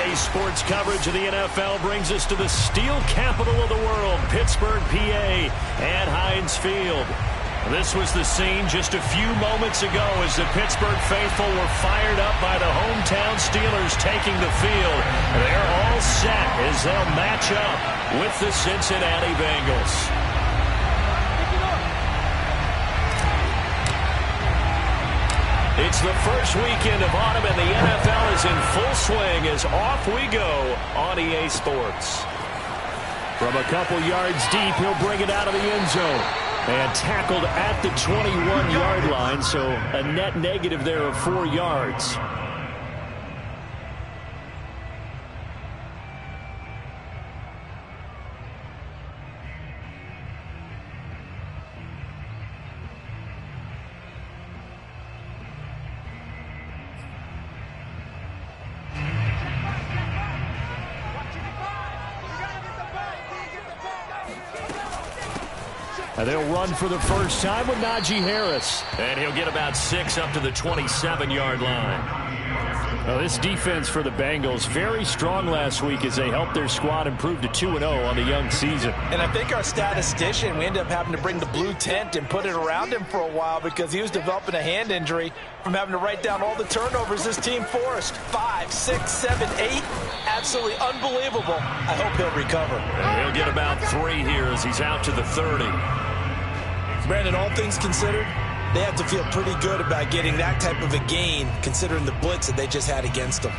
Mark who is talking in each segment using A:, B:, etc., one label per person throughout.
A: Today's sports coverage of the NFL brings us to the steel capital of the world, Pittsburgh, PA, at Heinz Field. This was the scene just a few moments ago as the Pittsburgh faithful were fired up by the hometown Steelers taking the field. They're all set as they'll match up with the Cincinnati Bengals. It's the first weekend of autumn, and the NFL is in full swing as off we go on EA Sports. From a couple yards deep, he'll bring it out of the end zone. And tackled at the 21-yard line, so a net negative there of 4 yards. And they'll run for the first time with Najee Harris. And he'll get about 6 up to the 27-yard line. Now, this defense for the Bengals, very strong last week as they helped their squad improve to 2-0 on the young season.
B: And I think our statistician, we ended up having to bring the blue tent and put it around him for a while because he was developing a hand injury from having to write down all the turnovers this team forced. 5, 6, 7, 8. Absolutely unbelievable. I hope he'll recover.
A: And he'll get about 3 here as he's out to the 30.
B: Brandon, all things considered, they have to feel pretty good about getting that type of a gain considering the blitz that they just had against them.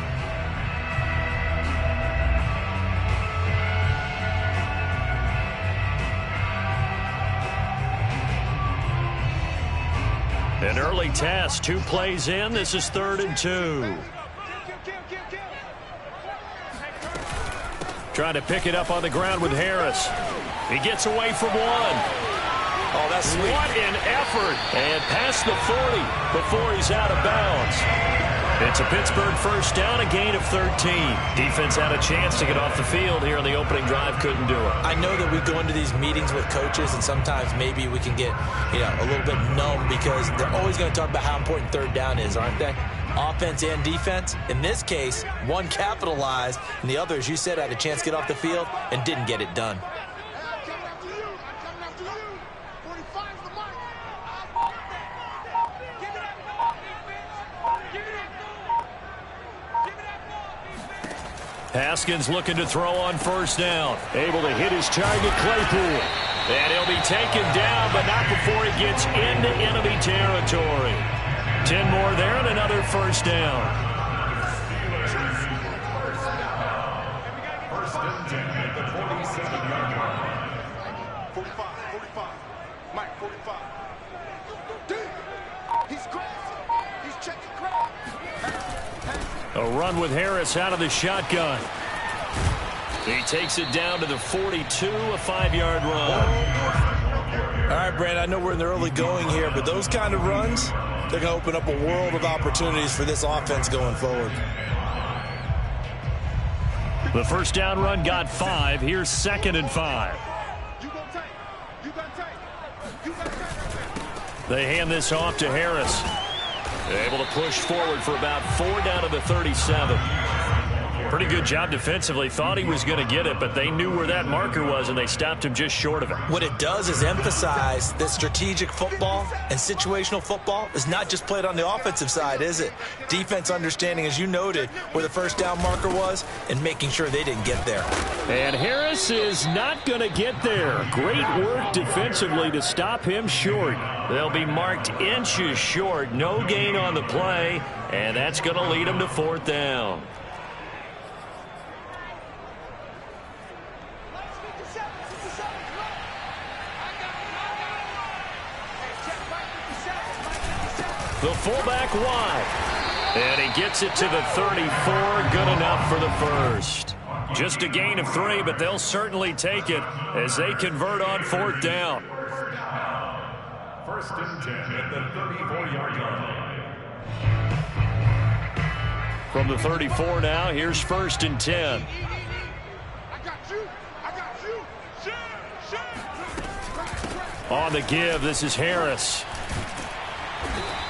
A: An early test, 2 plays in. This is 3rd and 2. Trying to pick it up on the ground with Harris. He gets away from 1.
B: Oh, that's sweet.
A: What an effort. And past the 40 before he's out of bounds. It's a Pittsburgh first down, a gain of 13. Defense had a chance to get off the field here on the opening drive, couldn't do it.
B: I know that we go into these meetings with coaches, and sometimes maybe we can get, a little bit numb because they're always going to talk about how important 3rd down is, aren't they? Offense and defense. In this case, one capitalized, and the other, as you said, had a chance to get off the field and didn't get it done.
A: Haskins looking to throw on first down. Able to hit his target, Claypool. And he'll be taken down, but not before he gets into enemy territory. 10 more there and another first down.
C: First and 10 at the 47-yard line. 45, 45. Mike, 45. He's crazy. He's checking crowd.
A: A run with Harris out of the shotgun. He takes it down to the 42, a 5-yard run.
B: All right, Brand, I know we're in the early going here, but those kind of runs, they're going to open up a world of opportunities for this offense going forward.
A: The first down run got 5. Here's 2nd and 5. They hand this off to Harris. Able to push forward for about 4 down to the 37. Pretty good job defensively. Thought he was going to get it, but they knew where that marker was, and they stopped him just short of it.
B: What it does is emphasize that strategic football and situational football is not just played on the offensive side, is it? Defense understanding, as you noted, where the first down marker was and making sure they didn't get there.
A: And Harris is not going to get there. Great work defensively to stop him short. They'll be marked inches short. No gain on the play, and that's going to lead them to 4th down. The fullback wide. And he gets it to the 34. Good enough for the first. Just a gain of 3, but they'll certainly take it as they convert on 4th down.
C: First and 10 at the 34-yard line.
A: From the 34 now, here's 1st and 10. On the give, this is Harris.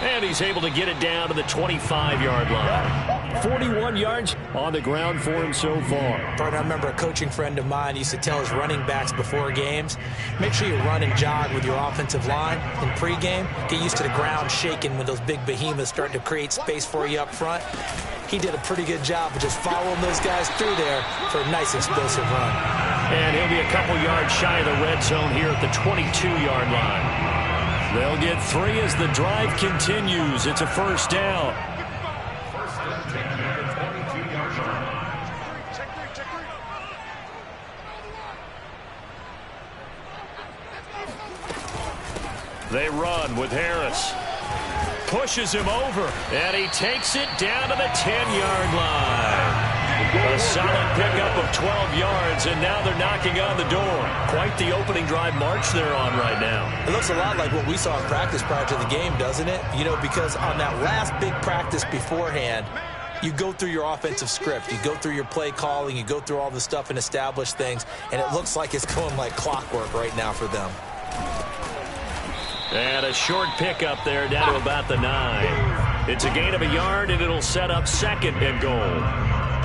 A: And he's able to get it down to the 25-yard line. 41 yards on the ground for him so far.
B: Partner, I remember a coaching friend of mine used to tell his running backs before games, make sure you run and jog with your offensive line in pregame. Get used to the ground shaking when those big behemoths start to create space for you up front. He did a pretty good job of just following those guys through there for a nice explosive run.
A: And he'll be a couple yards shy of the red zone here at the 22-yard line. They'll get 3 as the drive continues. It's a first down. They run with Harris. Pushes him over, and he takes it down to the 10-yard line. A solid pickup of 12 yards, and now they're knocking on the door. Quite the opening drive march they're on right now.
B: It looks a lot like what we saw in practice prior to the game, doesn't it? You know, because on that last big practice beforehand, you go through your offensive script. You go through your play calling. You go through all the stuff and establish things, and it looks like it's going like clockwork right now for them.
A: And a short pickup there down to about the 9. It's a gain of a yard, and it'll set up 2nd and goal.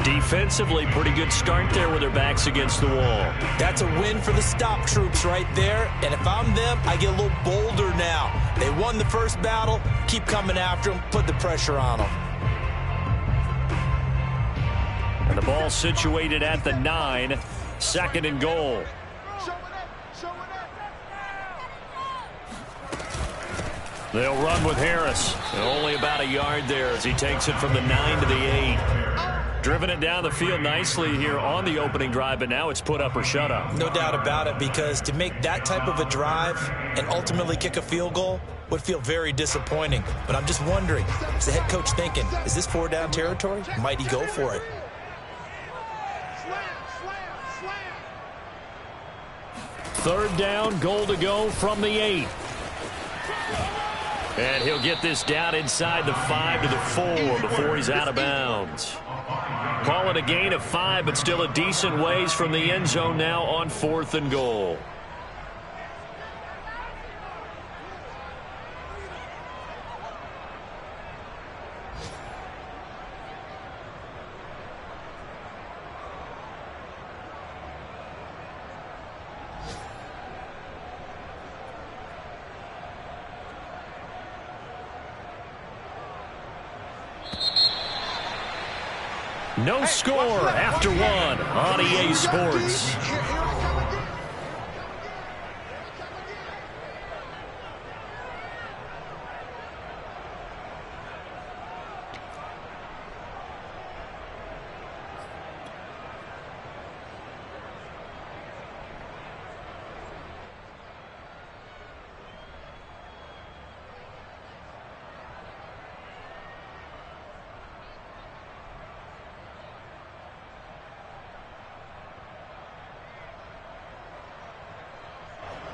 A: Defensively, pretty good start there with their backs against the wall.
B: That's a win for the stop troops right there. And if I'm them, I get a little bolder now. They won the first battle. Keep coming after them. Put the pressure on them.
A: And the ball situated at the 9. 2nd and goal. They'll run with Harris. And only about a yard there as he takes it from the 9 to the 8. Driven it down the field nicely here on the opening drive, but now it's put up or shut up.
B: No doubt about it, because to make that type of a drive and ultimately kick a field goal would feel very disappointing. But I'm just wondering, is the head coach thinking, is this 4-down territory? Might he go for it?
A: Third down, goal to go from the 8. And he'll get this down inside the 5 to the 4 before he's out of bounds. Call it a gain of 5, but still a decent ways from the end zone now on 4th and goal. No score after 1 on EA Sports.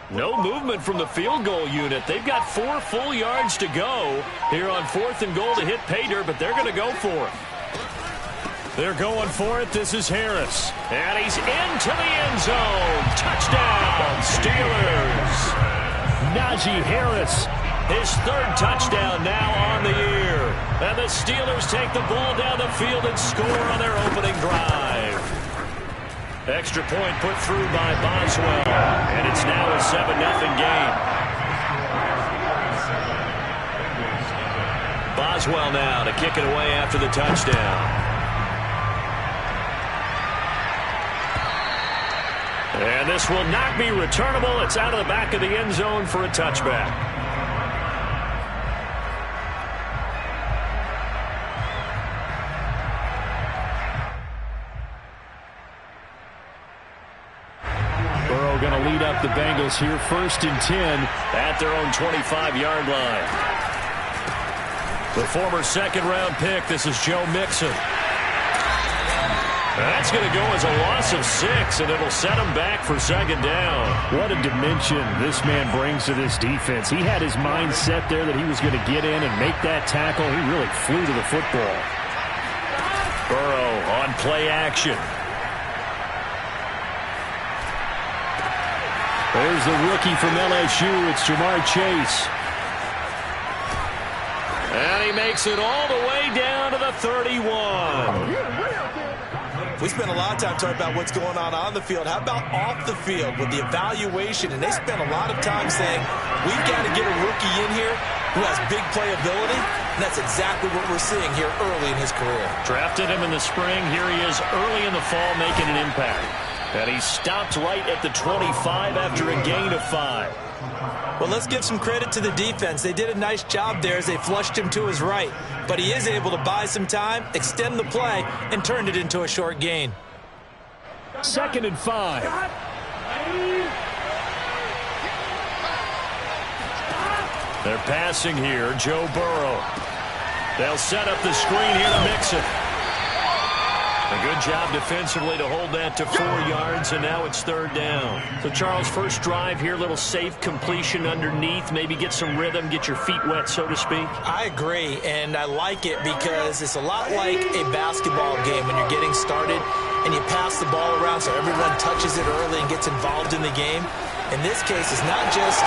A: No movement from the field goal unit. They've got 4 full yards to go here on 4th and goal to hit pay dirt, but they're going to go for it. They're going for it. This is Harris. And he's into the end zone. Touchdown, Steelers. Najee Harris, his 3rd touchdown now on the year. And the Steelers take the ball down the field and score on their opening drive. Extra point put through by Boswell, and it's now a 7-0 game. Boswell now to kick it away after the touchdown. And this will not be returnable. It's out of the back of the end zone for a touchback. Going to lead up the Bengals here, 1st and 10 at their own 25-yard line. The former 2nd-round pick, this is Joe Mixon. That's going to go as a loss of 6, and it'll set him back for 2nd down. What a dimension this man brings to this defense. He had his mind set there that he was going to get in and make that tackle. He really flew to the football. Burrow on play action. There's the rookie from LSU. It's Jamar Chase. And he makes it all the way down to the 31.
B: We spent a lot of time talking about what's going on the field. How about off the field with the evaluation? And they spent a lot of time saying, we've got to get a rookie in here who has big playability. And that's exactly what we're seeing here early in his career.
A: Drafted him in the spring. Here he is early in the fall making an impact. And he stopped right at the 25 after a gain of 5.
B: Well, let's give some credit to the defense. They did a nice job there as they flushed him to his right. But he is able to buy some time, extend the play, and turned it into a short gain.
A: 2nd and 5. They're passing here. Joe Burrow. They'll set up the screen here to mix it. A good job defensively to hold that to 4 yards, and now it's 3rd down. So, Charles, first drive here, little safe completion underneath, maybe get some rhythm, get your feet wet, so to speak.
B: I agree, and I like it because it's a lot like a basketball game when you're getting started and you pass the ball around so everyone touches it early and gets involved in the game. In this case, it's not just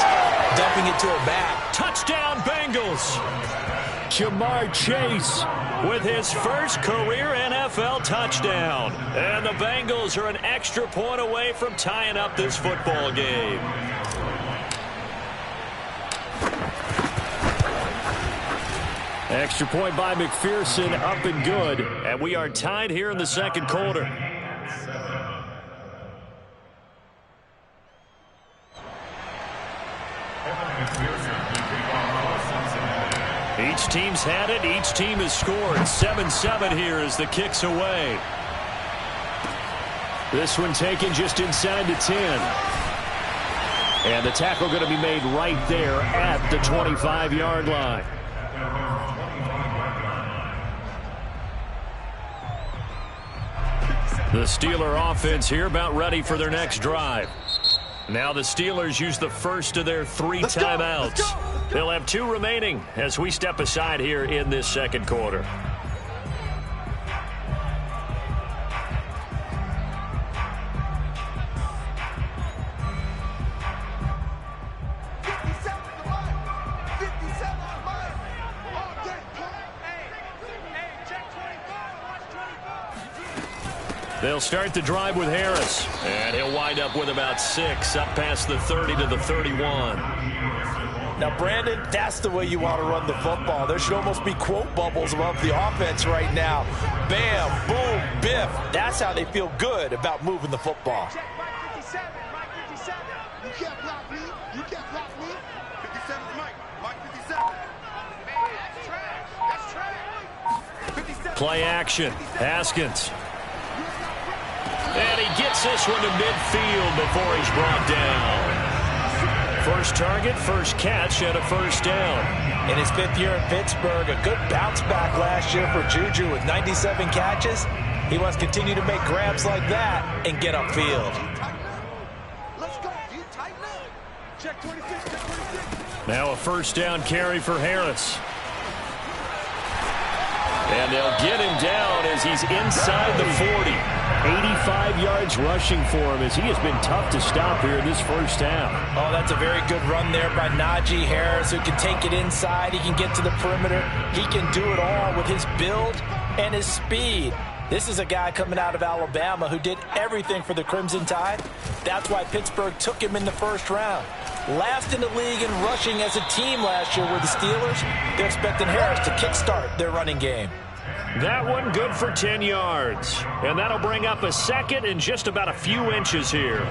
B: dumping it to a back.
A: Touchdown, Bengals! Jamar Chase with his first career NFL touchdown. And the Bengals are an extra point away from tying up this football game. Extra point by McPherson, up and good. And we are tied here in the 2nd quarter. Each team's had it. Each team has scored. 7-7 here as the kick's away. This one taken just inside the 10. And the tackle going to be made right there at the 25-yard line. The Steeler offense here about ready for their next drive. Now the Steelers use the first of their 3 timeouts. They'll have 2 remaining as we step aside here in this 2nd quarter. They'll start the drive with Harris. And he'll wind up with about 6, up past the 30 to the 31.
B: Now, Brandon, that's the way you want to run the football. There should almost be quote bubbles above the offense right now. Bam, boom, biff. That's how they feel good about moving the football.
C: Check Mike 57, Mike 57. You can't block me. You can't block me. 57 is Mike 57. Man, that's trash. That's trash. 57.
A: Play action. Haskins. And he gets this one to midfield before he's brought down. First target, first catch, and a first down.
B: In his 5th year in Pittsburgh, a good bounce back last year for Juju with 97 catches. He wants to continue to make grabs like that and get upfield.
C: Let's go. You tighten up. Check 26. Check 26.
A: Now a first down carry for Harris. And they'll get him down as he's inside the 40. 85 yards rushing for him as he has been tough to stop here in this first half.
B: Oh, that's a very good run there by Najee Harris, who can take it inside. He can get to the perimeter. He can do it all with his build and his speed. This is a guy coming out of Alabama who did everything for the Crimson Tide. That's why Pittsburgh took him in the first round. Last in the league in rushing as a team last year were the Steelers. They're expecting Harris to kickstart their running game.
A: That one good for 10 yards. And that'll bring up a 2nd and just about a few inches here.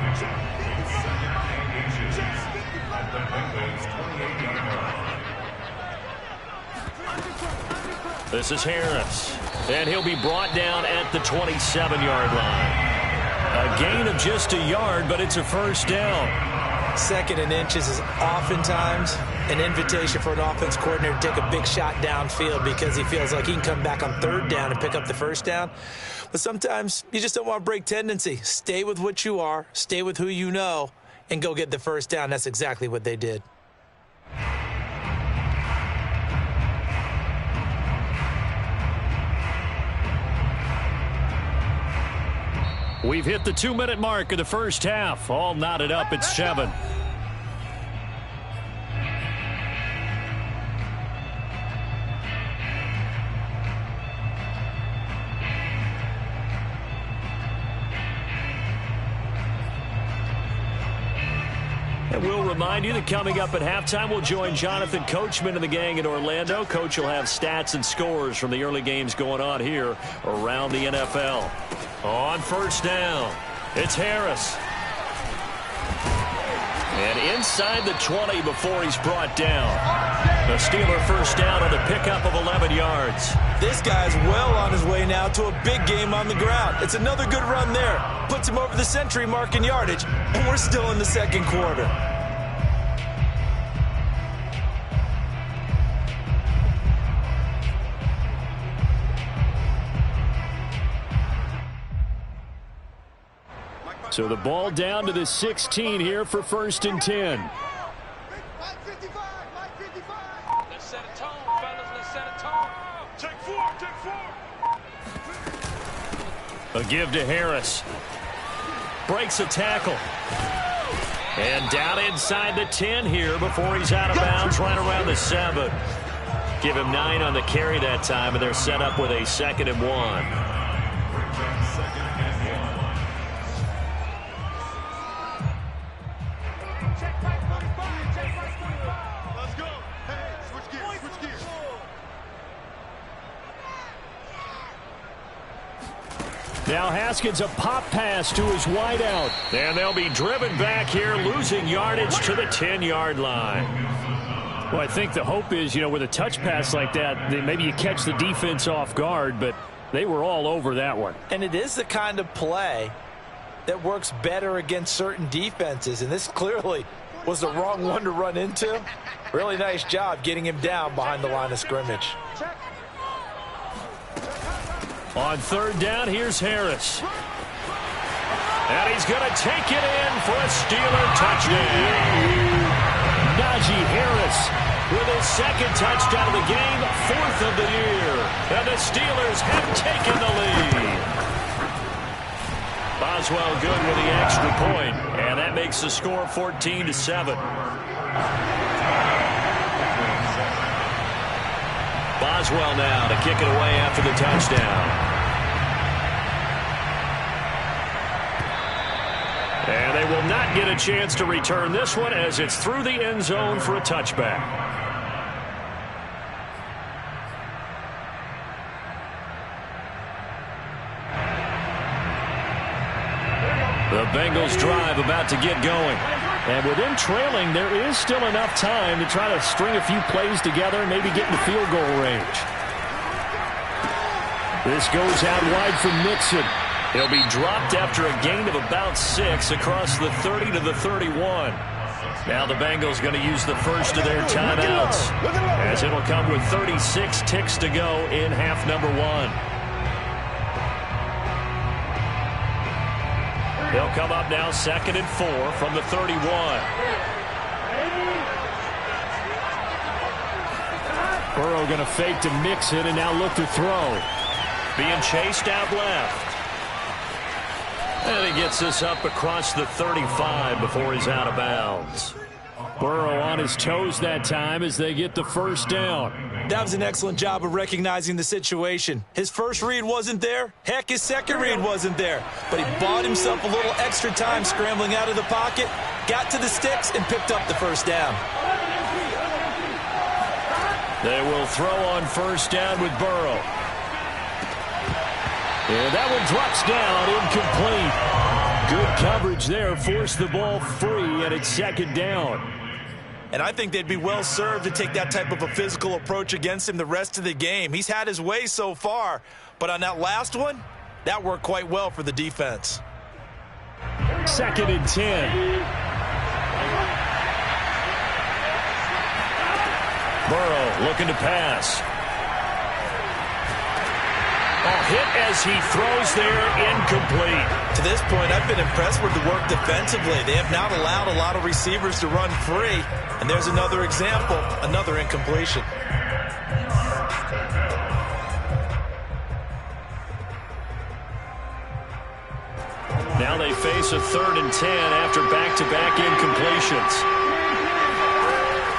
A: This is Harris. And he'll be brought down at the 27-yard line. A gain of just a yard, but it's a first down.
B: 2nd and inches is oftentimes an invitation for an offense coordinator to take a big shot downfield because he feels like he can come back on 3rd down and pick up the first down. But sometimes you just don't want to break tendency. Stay with what you are, stay with who you know, and go get the first down. That's exactly what they did.
A: We've hit the 2-minute mark of the first half. All knotted up at 7. And we'll remind you that coming up at halftime, we'll join Jonathan Coachman and the gang in Orlando. Coach will have stats and scores from the early games going on here around the NFL. On first down, it's Harris. And inside the 20 before he's brought down. The Steeler first down on the pickup of 11 yards.
B: This guy's well on his way now to a big game on the ground. It's another good run there. Puts him over the century mark in yardage, and we're still in the second quarter.
A: So the ball down to the 16 here for first and 10.
D: Let's set a tone, fellas. Let's set a tone. Take four.
A: A give to Harris. Breaks a tackle. And down inside the 10 here before he's out of bounds right around the 7. Give him 9 on the carry that time, and they're set up with a 2nd and 1. Now Haskins, a pop pass to his wideout. And they'll be driven back here, losing yardage to the 10-yard line. Well, I think the hope is, with a touch pass like that, maybe you catch the defense off guard, but they were all over that one.
B: And it is the kind of play that works better against certain defenses, and this clearly was the wrong one to run into. Really nice job getting him down behind the line of scrimmage.
A: On third down, here's Harris. And he's going to take it in for a Steeler touchdown. Najee Harris with his 2nd touchdown of the game, 4th of the year. And the Steelers have taken the lead. Boswell good with the extra point, and that makes the score 14-7. Boswell now to kick it away after the touchdown. And they will not get a chance to return this one as it's through the end zone for a touchback. The Bengals drive about to get going. And with them trailing, there is still enough time to try to string a few plays together and maybe get in the field goal range. This goes out wide for Mixon. He'll be dropped after a gain of about 6 across the 30 to the 31. Now the Bengals going to use the first of their timeouts, as it'll come with 36 ticks to go in half number 1. They'll come up now 2nd and 4 from the 31. Burrow going to fake to Mixon and now look to throw. Being chased out left. And he gets this up across the 35 before he's out of bounds. Burrow on his toes that time as they get the first down.
B: That was an excellent job of recognizing the situation. His first read wasn't there. Heck, his second read wasn't there. But he bought himself a little extra time scrambling out of the pocket, got to the sticks, and picked up the first down.
A: They will throw on first down with Burrow. And that one drops down, incomplete. Good coverage there, forced the ball free, and it's 2nd down.
B: And I think they'd be well served to take that type of a physical approach against him the rest of the game. He's had his way so far, but on that last one, that worked quite well for the defense.
A: 2nd and 10. Burrow looking to pass. Hit as he throws there, incomplete.
B: To this point, I've been impressed with the work defensively. They have not allowed a lot of receivers to run free. And there's another example, another incompletion.
A: Now they face a 3rd and 10 after back-to-back incompletions.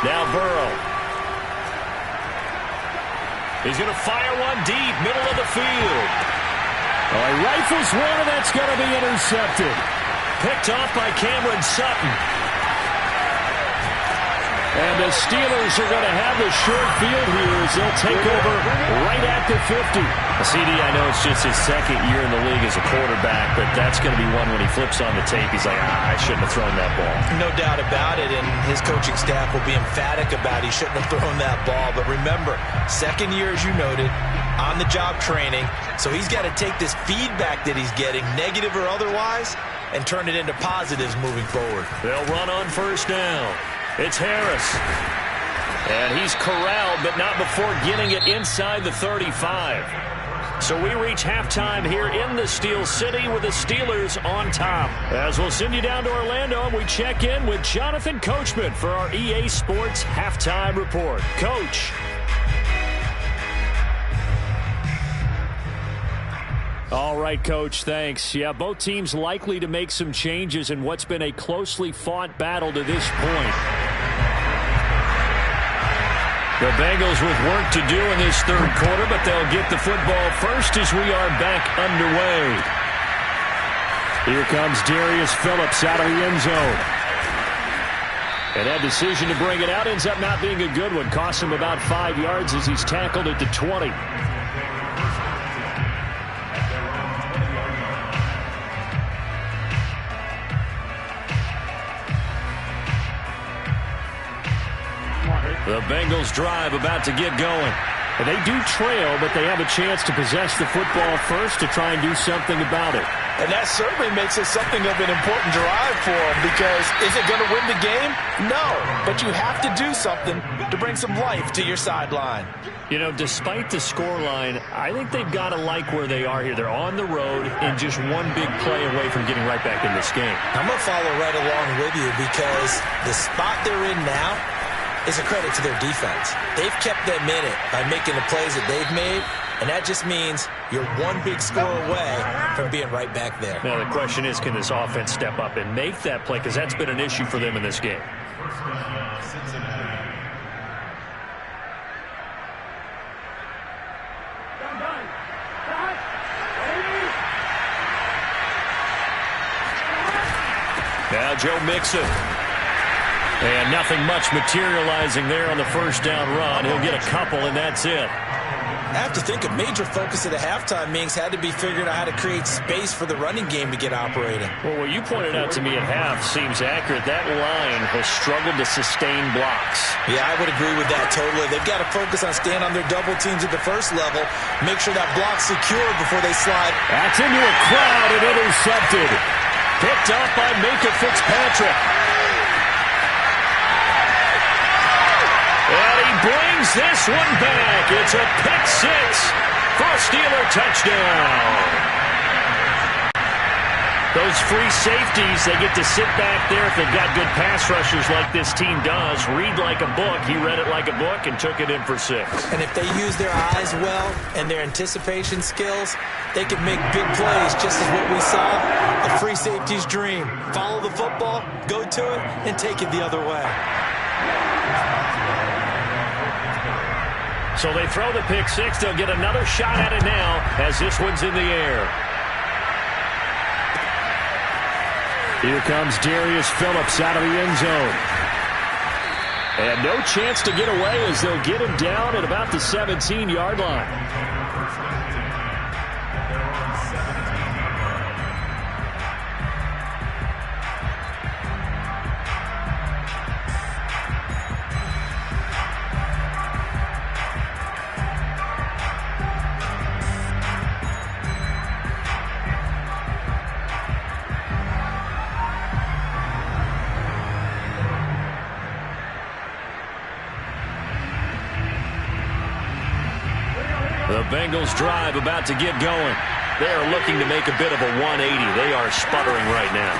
A: Now Burrow. He's going to fire one deep, middle of the field. He rifles one, and that's going to be intercepted. Picked off by Cameron Sutton. And the Steelers are going to have the short field here as they'll take over right at the 50. CD, I know it's just his second year in the league as a quarterback, but that's going to be one when he flips on the tape. He's like, I shouldn't have thrown that ball.
B: No doubt about it, and his coaching staff will be emphatic about he shouldn't have thrown that ball. But remember, second year, as you noted, on-the-job training, so he's got to take this feedback that he's getting, negative or otherwise, and turn it into positives moving forward.
A: They'll run on first down. It's Harris. And he's corralled, but not before getting it inside the 35. So we reach halftime here in the Steel City with the Steelers on top. As we'll send you down to Orlando, and we check in with Jonathan Coachman for our EA Sports Halftime Report. Coach. All right, Coach, thanks. Yeah, both teams likely to make some changes in what's been a closely fought battle to this point. The Bengals with work to do in this third quarter, but they'll get the football first as we are back underway. Here comes Darius Phillips out of the end zone. And that decision to bring it out ends up not being a good one. Costs him about 5 yards as he's tackled at the 20. The Bengals drive about to get going. And they do trail, but they have a chance to possess the football first to try and do something about it.
B: And that certainly makes it something of an important drive for them, because is it going to win the game? No, but you have to do something to bring some life to your sideline.
A: You know, despite the scoreline, I think they've got to like where they are here. They're on the road and just one big play away from getting right back in this game.
B: I'm going to follow right along with you, because the spot they're in now is a credit to their defense. They've kept them in it by making the plays that they've made, and that just means you're one big score away from being right back there.
A: Now, the question is, can this offense step up and make that play? Because that's been an issue for them in this game. Now Joe Mixon. And nothing much materializing there on the first down run. He'll get a couple, and that's it.
B: I have to think a major focus of the halftime meetings had to be figuring out how to create space for the running game to get operating.
A: Well, what you pointed out to me at half seems accurate. That line has struggled to sustain blocks.
B: Yeah, I would agree with that totally. They've got to focus on staying on their double teams at the first level, make sure that block's secured before they slide.
A: That's into a crowd and intercepted. Picked up by Minka Fitzpatrick. And he brings this one back. It's a pick six for a Steeler touchdown. Those free safeties, they get to sit back there if they've got good pass rushers like this team does. Read like a book. He read it like a book and took it in for 6.
B: And if they use their eyes well and their anticipation skills, they can make big plays, just as what we saw, a free safety's dream. Follow the football, go to it, and take it the other way.
A: So they throw the pick six. They'll get another shot at it now as this one's in the air. Here comes Darius Phillips out of the end zone. And no chance to get away as they'll get him down at about the 17-yard line. The Bengals drive about to get going. They are looking to make a bit of a 180. They are sputtering right now.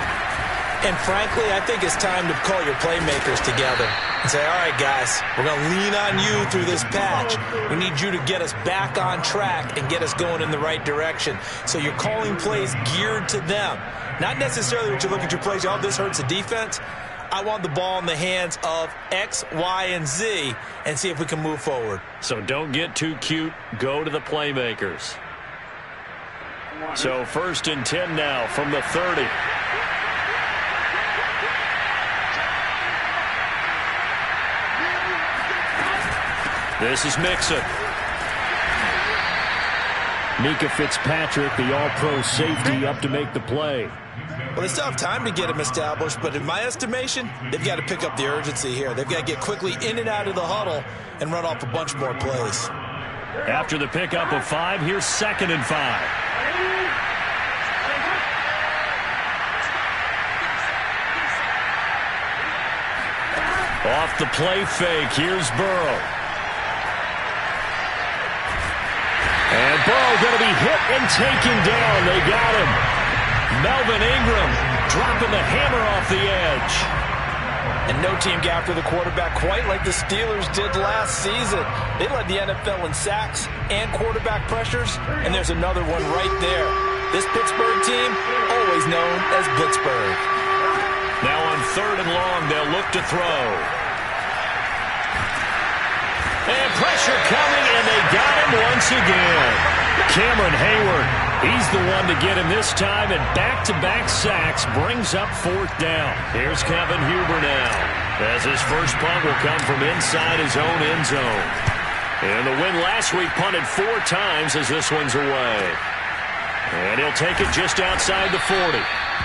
B: And frankly, I think it's time to call your playmakers together and say, all right, guys, we're going to lean on you through this patch. We need you to get us back on track and get us going in the right direction. So you're calling plays geared to them. Not necessarily what you look at your plays, oh, this hurts the defense. I want the ball in the hands of X, Y, and Z and see if we can move forward.
A: So don't get too cute. Go to the playmakers. So 1st and 10 now from the 30. This is Mixon. Mika Fitzpatrick, the all-pro safety, up to make the play.
B: Well, they still have time to get him established, but in my estimation, they've got to pick up the urgency here. They've got to get quickly in and out of the huddle and run off a bunch more plays.
A: After the pickup of 5, here's 2nd and 5. Off the play fake, here's Burrow. And Burrow going to be hit and taken down. They got him. Melvin Ingram dropping the hammer off the edge.
B: And no team got after the quarterback quite like the Steelers did last season. They led the NFL in sacks and quarterback pressures, and there's another one right there. This Pittsburgh team, always known as Blitzburgh.
A: Now on 3rd and long, they'll look to throw. And pressure coming, and they got him once again. Cameron Hayward, he's the one to get him this time, and back-to-back sacks brings up 4th down. Here's Kevin Huber now, as his first punt will come from inside his own end zone. And the win last week punted 4 times as this one's away. And he'll take it just outside the 40.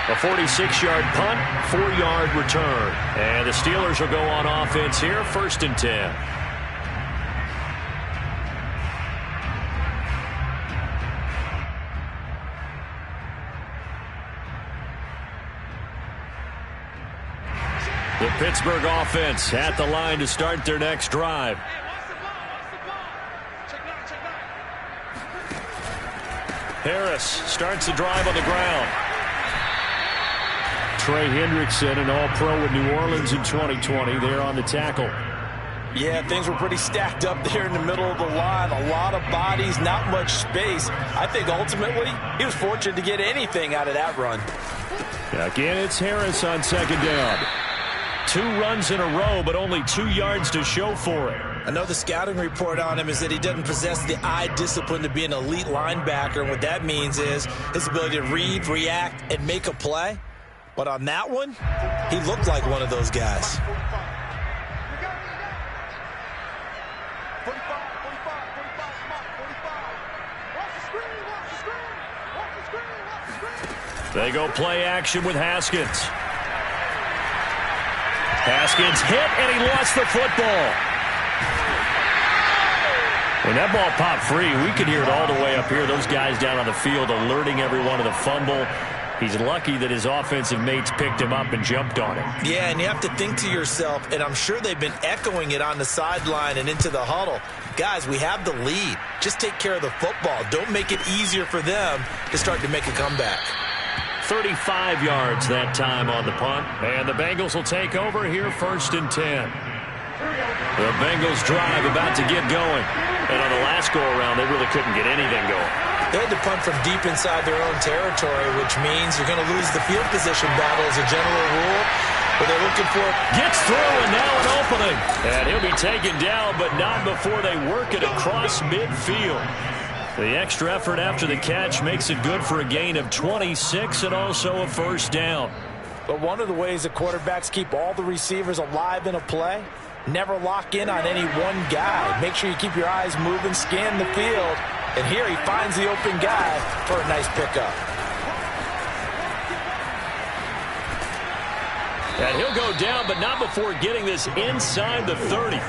A: A 46-yard punt, 4-yard return. And the Steelers will go on offense here, 1st and 10. The Pittsburgh offense at the line to start their next drive. Harris starts the drive on the ground. Trey Hendrickson, an all-pro with New Orleans in 2020, there on the tackle.
B: Yeah, things were pretty stacked up there in the middle of the line. A lot of bodies, not much space. I think ultimately he was fortunate to get anything out of that run.
A: Again, it's Harris on 2nd down. 2 runs in a row, but only 2 yards to show for it.
B: I know the scouting report on him is that he doesn't possess the eye discipline to be an elite linebacker. And what that means is his ability to read, react, and make a play. But on that one, he looked like one of those guys.
A: They go play action with Haskins. Haskins hit, and he lost the football. When that ball popped free, we could hear it all the way up here. Those guys down on the field alerting everyone of the fumble. He's lucky that his offensive mates picked him up and jumped on him.
B: Yeah, and you have to think to yourself, and I'm sure they've been echoing it on the sideline and into the huddle. Guys, we have the lead. Just take care of the football. Don't make it easier for them to start to make a comeback.
A: 35 yards that time on the punt. And the Bengals will take over here, 1st and 10. The Bengals drive about to get going. And on the last go-around, they really couldn't get anything going.
B: They had to punt from deep inside their own territory, which means you're going to lose the field position battle as a general rule. But they're looking for it.
A: Gets through, and now an opening. And he'll be taken down, but not before they work it across midfield. The extra effort after the catch makes it good for a gain of 26 and also a 1st down.
B: But one of the ways that quarterbacks keep all the receivers alive in a play, never lock in on any one guy. Make sure you keep your eyes moving, scan the field. And here he finds the open guy for a nice pickup.
A: And he'll go down, but not before getting this inside the 30.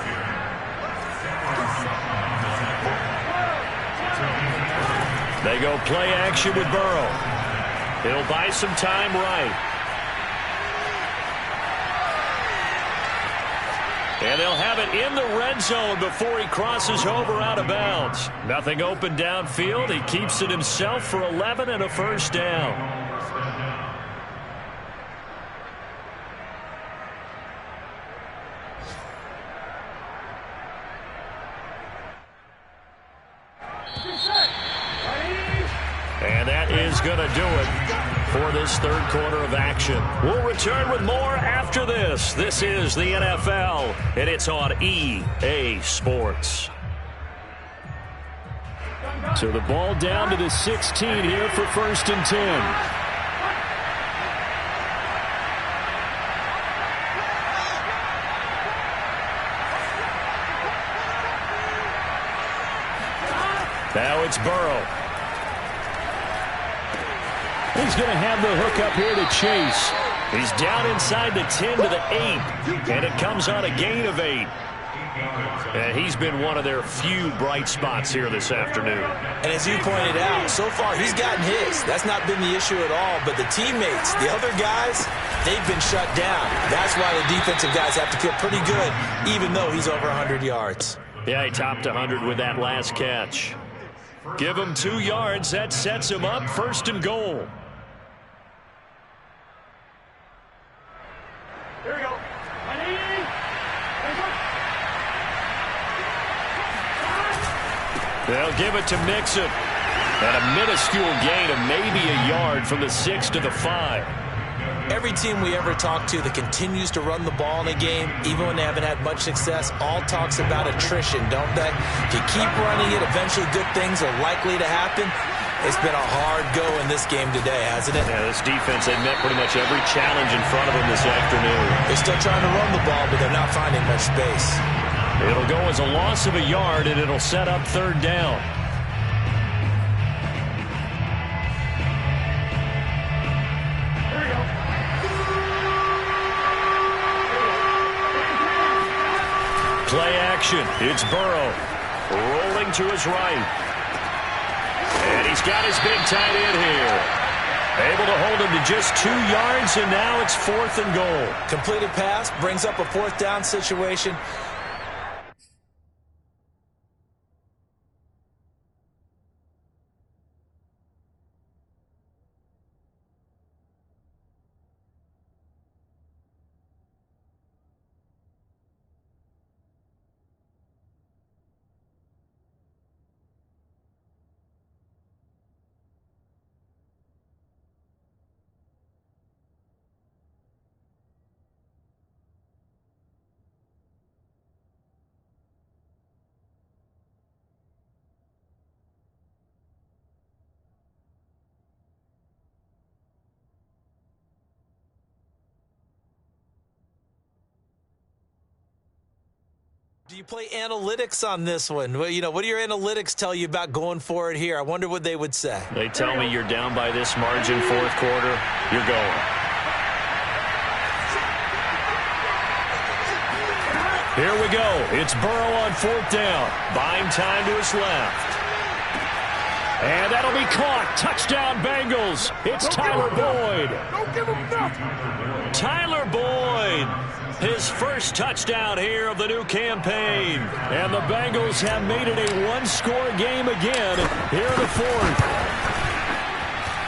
A: They go play action with Burrow. He'll buy some time right. And they'll have it in the red zone before he crosses over out of bounds. Nothing open downfield. He keeps it himself for 11 and a 1st down. And that is going to do it for this 3rd quarter of action. We'll return with more after this. This is the NFL, and it's on EA Sports. So the ball down to the 16 here for 1st and 10. Now it's Burrow. He's going to have the hook up here to Chase. He's down inside the 10 to the 8, and it comes on a gain of 8. And he's been one of their few bright spots here this afternoon.
B: And as you pointed out, so far he's gotten his. That's not been the issue at all. But the teammates, the other guys, they've been shut down. That's why the defensive guys have to feel pretty good, even though he's over 100 yards.
A: Yeah, he topped 100 with that last catch. Give him 2 yards. That sets him up 1st and goal.
C: Here we go.
A: They'll give it to Mixon. And a minuscule gain of maybe a yard from the 6 to the 5.
B: Every team we ever talk to that continues to run the ball in a game, even when they haven't had much success, all talks about attrition, don't they? If you keep running it, eventually good things are likely to happen. It's been a hard go in this game today, hasn't it?
A: Yeah, this defense, they've met pretty much every challenge in front of them this afternoon.
B: They're still trying to run the ball, but they're not finding much space.
A: It'll go as a loss of a yard, and it'll set up 3rd down. Play action. It's Burrow. Rolling to his right. And he's got his big tight end here. Able to hold him to just 2 yards, and now it's 4th and goal.
B: Completed pass brings up a 4th down situation. Do you play analytics on this one? Well, what do your analytics tell you about going for it here? I wonder what they would say.
A: They tell me you're down by this margin 4th quarter, you're going. Here we go. It's Burrow on 4th down. Buying time to his left. And that'll be caught. Touchdown, Bengals. It's Tyler Boyd.
C: Don't give him nothing.
A: Tyler Boyd. His first touchdown here of the new campaign. And the Bengals have made it a one-score game again here in the 4th.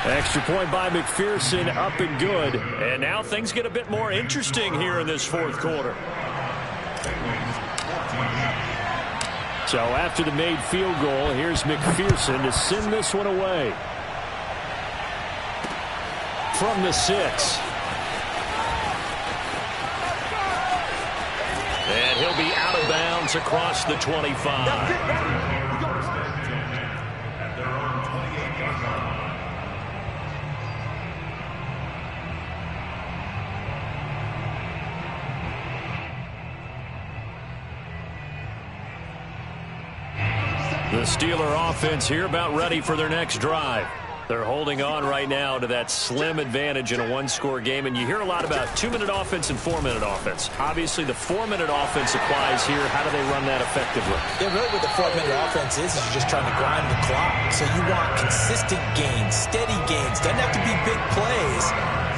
A: Extra point by McPherson, up and good. And now things get a bit more interesting here in this 4th quarter. So after the made field goal, here's McPherson to send this one away. From the 6. And he'll be out of bounds across the 25. The Steeler offense here about ready for their next drive. They're holding on right now to that slim advantage in a one-score game. And you hear a lot about 2-minute offense and 4-minute offense. Obviously, the 4-minute offense applies here. How do they run that effectively?
B: Yeah, really what the 4-minute offense is you're just trying to grind the clock. So you want consistent gains, steady gains. Doesn't have to be big plays,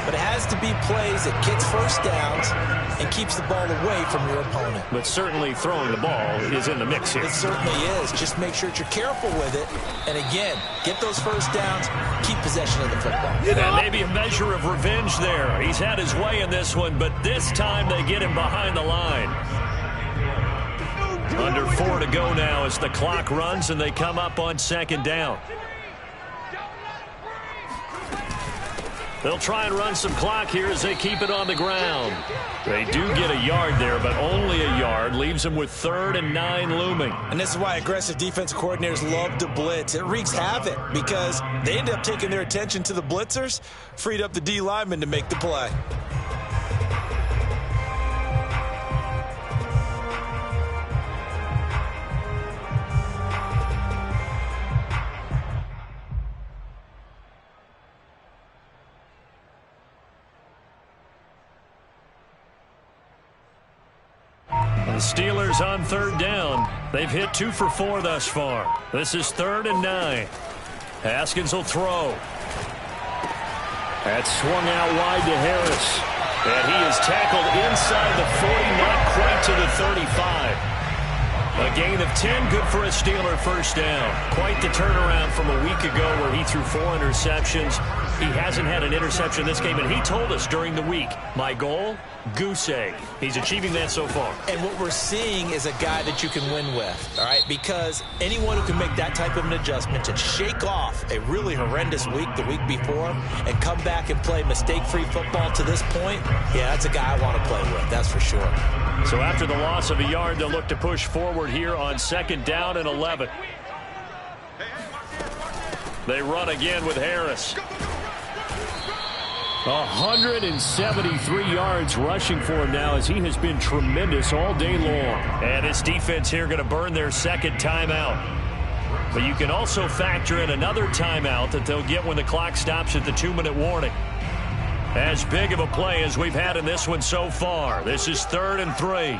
B: but it has to be plays that gets first downs and keeps the ball away from your opponent.
A: But certainly throwing the ball is in the mix here.
B: It certainly is. Just make sure that you're careful with it. And again, get those first downs, keep possession of the football.
A: And maybe a measure of revenge there. He's had his way in this one, but this time they get him behind the line. Under 4 to go now as the clock runs and they come up on 2nd down. They'll try and run some clock here as they keep it on the ground. They do get a yard there, but only a yard. Leaves them with 3rd and 9 looming.
B: And this is why aggressive defensive coordinators love to blitz. It wreaks havoc because they end up taking their attention to the blitzers, freed up the D lineman to make the play.
A: Steelers on third down. They've hit 2 for 4 thus far. This is 3rd and 9. Haskins will throw. That's swung out wide to Harris. And he is tackled inside the 40, not quite to the 35. A gain of 10, good for a Steeler first down. Quite the turnaround from a week ago where he threw 4 interceptions. He hasn't had an interception this game, and he told us during the week, my goal, goose egg. He's achieving that so far.
B: And what we're seeing is a guy that you can win with, all right? Because anyone who can make that type of an adjustment and shake off a really horrendous week the week before and come back and play mistake-free football to this point, yeah, that's a guy I want to play with, that's for sure.
A: So after the loss of a yard, they'll look to push forward here on 2nd down and 11. They run again with Harris. 173 yards rushing for him now as he has been tremendous all day long. And his defense here going to burn their 2nd timeout. But you can also factor in another timeout that they'll get when the clock stops at the 2-minute warning. As big of a play as we've had in this one so far. This is 3rd and 3.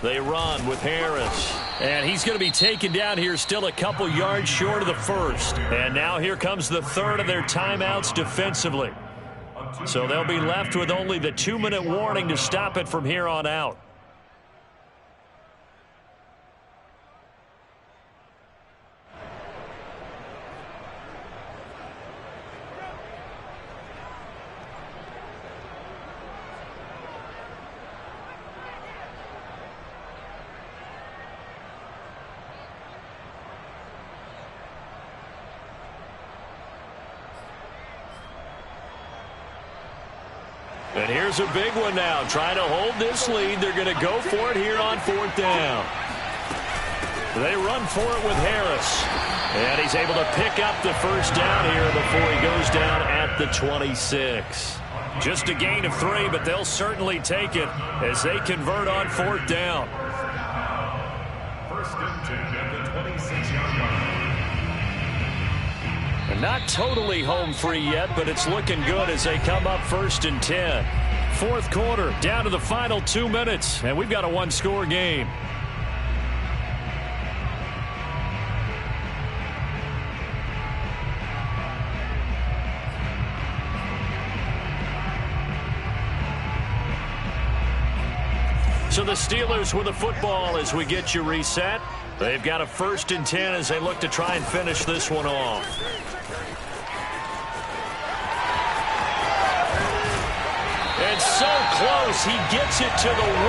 A: They run with Harris. And he's going to be taken down here still a couple yards short of the 1st. And now here comes the 3rd of their timeouts defensively. So they'll be left with only the 2-minute warning to stop it from here on out. And here's a big one now. Trying to hold this lead. They're going to go for it here on 4th down. They run for it with Harris. And he's able to pick up the first down here before he goes down at the 26. Just a gain of 3, but they'll certainly take it as they convert on 4th down.
E: 1st and 10 at the 26-yard line.
A: And not totally home free yet, but it's looking good as they come up 1st and 10. 4th quarter, down to the final 2 minutes, and we've got a 1-score game. So the Steelers with the football as we get you reset. They've got a 1st and 10 as they look to try and finish this one off. And so close, he gets it to the 1.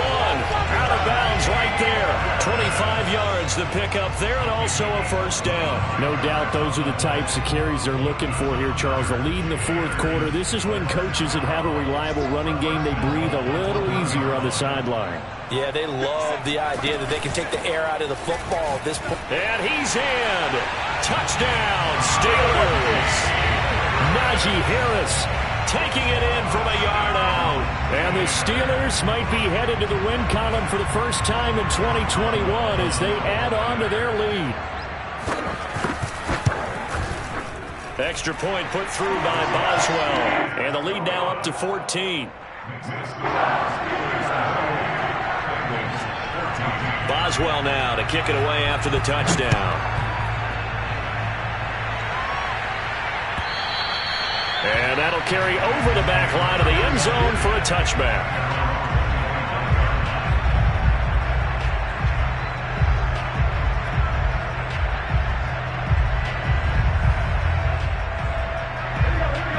A: Out of bounds right there. 25 yards the pickup there, and also a first down.
F: No doubt those are the types of carries they're looking for here, Charles. The lead in the 4th quarter. This is when coaches that have a reliable running game, they breathe a little easier on the sideline.
B: Yeah, they love the idea that they can take the air out of the football at this point.
A: And he's in. Touchdown, Steelers. Najee Harris taking it in from a yard out.
F: And the Steelers might be headed to the win column for the first time in 2021 as they add on to their lead.
A: Extra point put through by Boswell. And the lead now up to 14. Boswell now to kick it away after the touchdown. And that'll carry over the back line of the end zone for a touchback.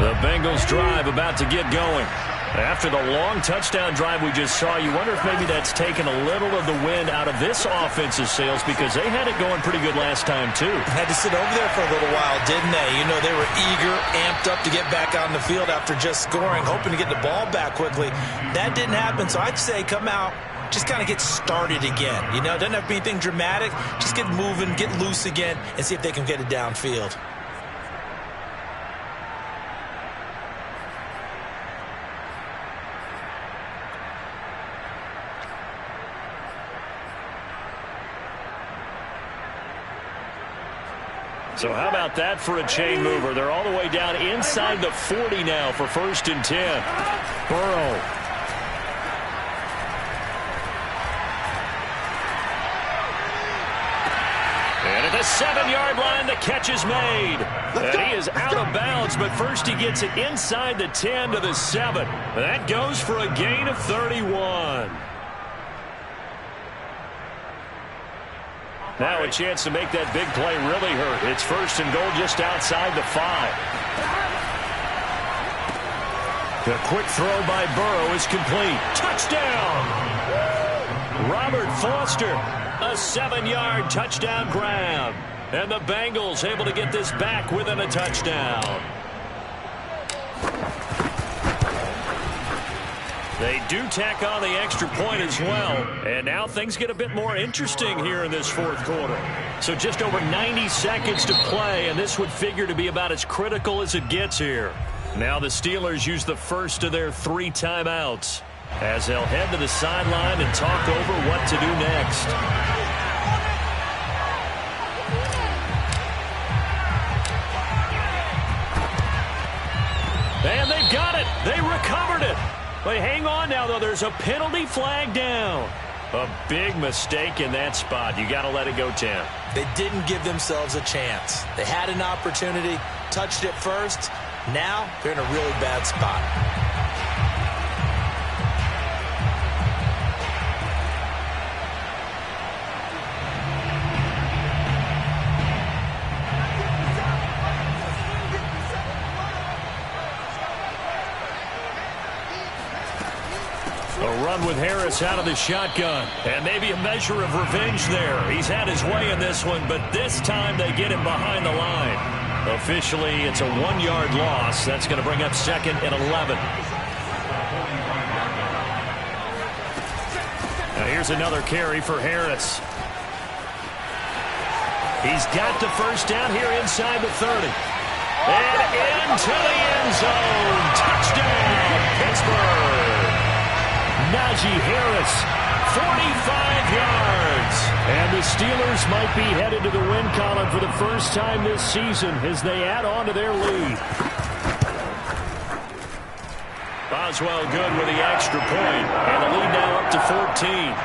A: The Bengals drive about to get going. After the long touchdown drive we just saw, you wonder if maybe that's taken a little of the wind out of this offense's sails because they had it going pretty good last time, too.
B: Had to sit over there for a little while, didn't they? You know, they were eager, amped up to get back on the field after just scoring, hoping to get the ball back quickly. That didn't happen, so I'd say come out, just kind of get started again. You know, doesn't have to be anything dramatic. Just get moving, get loose again, and see if they can get it downfield.
A: So how about that for a chain mover? They're all the way down inside the 40 now for 1st and 10. Burrow. 7-yard line, the catch is made. And he is out of bounds, but first he gets it inside the 10 to the 7. That goes for a gain of 31. Now a chance to make that big play really hurt. It's first and goal just outside the 5. The quick throw by Burrow is complete. Touchdown! Robert Foster, a 7-yard touchdown grab. And the Bengals able to get this back within a touchdown. They do tack on the extra point as well. And now things get a bit more interesting here in this fourth quarter. So just over 90 seconds to play, and this would figure to be about as critical as it gets here. Now the Steelers use the first of their 3 timeouts as they'll head to the sideline and talk over what to do next. And they got it. They recovered it. But hang on now, though. There's a penalty flag down. A big mistake in that spot. You got to let it go, Tim.
B: They didn't give themselves a chance. They had an opportunity, touched it first. Now they're in a really bad spot.
A: A run with Harris out of the shotgun. And maybe a measure of revenge there. He's had his way in this one, but this time they get him behind the line. Officially, it's a 1-yard loss. That's going to bring up 2nd and 11. Now here's another carry for Harris. He's got the first down here inside the 30. And into the end zone. Touchdown, Pittsburgh. Najee Harris, 45 yards. And the Steelers might be headed to the win column for the first time this season as they add on to their lead. Boswell good with the extra point, and the lead now up to 14.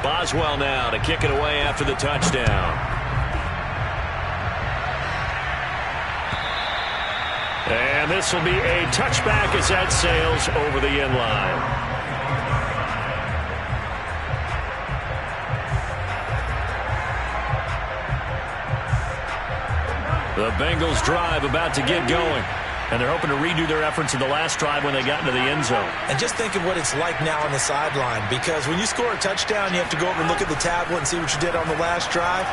A: Boswell now to kick it away after the touchdown. And this will be a touchback as that sails over the end line. The Bengals drive about to get going. And they're hoping to redo their efforts in the last drive when they got into the end zone.
B: And just think of what it's like now on the sideline, because when you score a touchdown, you have to go over and look at the tablet and see what you did on the last drive.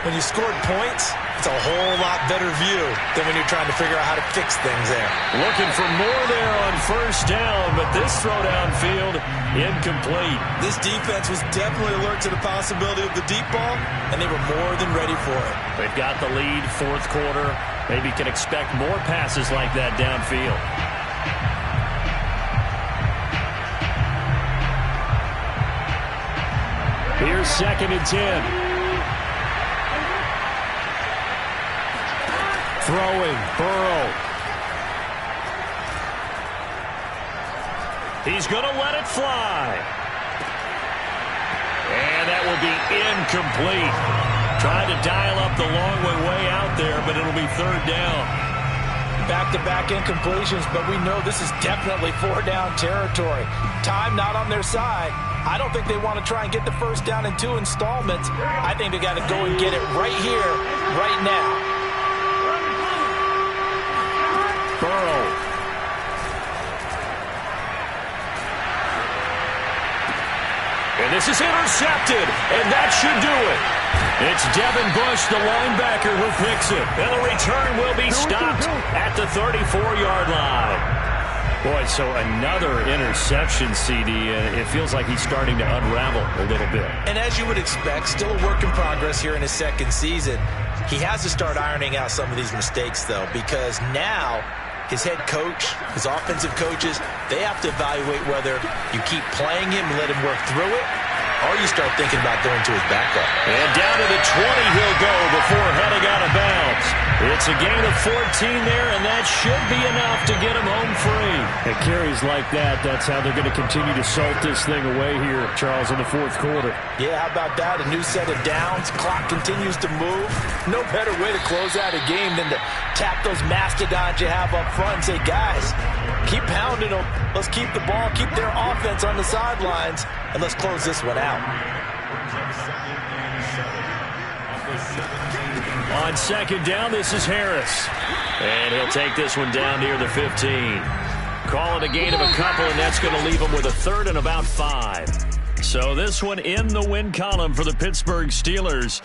B: When you scored points, it's a whole lot better view than when you're trying to figure out how to fix things there.
A: Looking for more there on first down, but this throw downfield incomplete.
B: This defense was definitely alert to the possibility of the deep ball, and they were more than ready for it.
A: They've got the lead, fourth quarter. Maybe can expect more passes like that downfield. Here's 2nd and 10. Throwing, Burrow. He's going to let it fly. And that will be incomplete. Tried to dial up the long way out there, but it'll be 3rd down.
B: Back-to-back incompletions, but we know this is definitely 4-down territory. Time not on their side. I don't think they want to try and get the first down in 2 installments. I think they got to go and get it right here, right now.
A: Burrow. And this is intercepted, and that should do it. It's Devin Bush, the linebacker, who picks it. And the return will be stopped at the 34-yard line. Boy, so another interception, CD. It feels like he's starting to unravel a little bit.
B: And as you would expect, still a work in progress here in his 2nd season. He has to start ironing out some of these mistakes, though, because now his head coach, his offensive coaches, they have to evaluate whether you keep playing him and let him work through it, or you start thinking about going to his backup.
A: And down to the 20 he'll go before heading out of bounds. It's a gain of 14 there, and that should be enough to get him home free.
F: And carries like that, that's how they're going to continue to salt this thing away here, Charles, in the fourth quarter.
B: Yeah, how about that? A new set of downs. Clock continues to move. No better way to close out a game than to tap those mastodons you have up front and say, guys, keep pounding them. Let's keep the ball, keep their offense on the sidelines, and let's close this one out.
A: On second down, this is Harris. And he'll take this one down near the 15. Call it a gain of a couple, and that's going to leave him with a third and about 5. So this one in the win column for the Pittsburgh Steelers.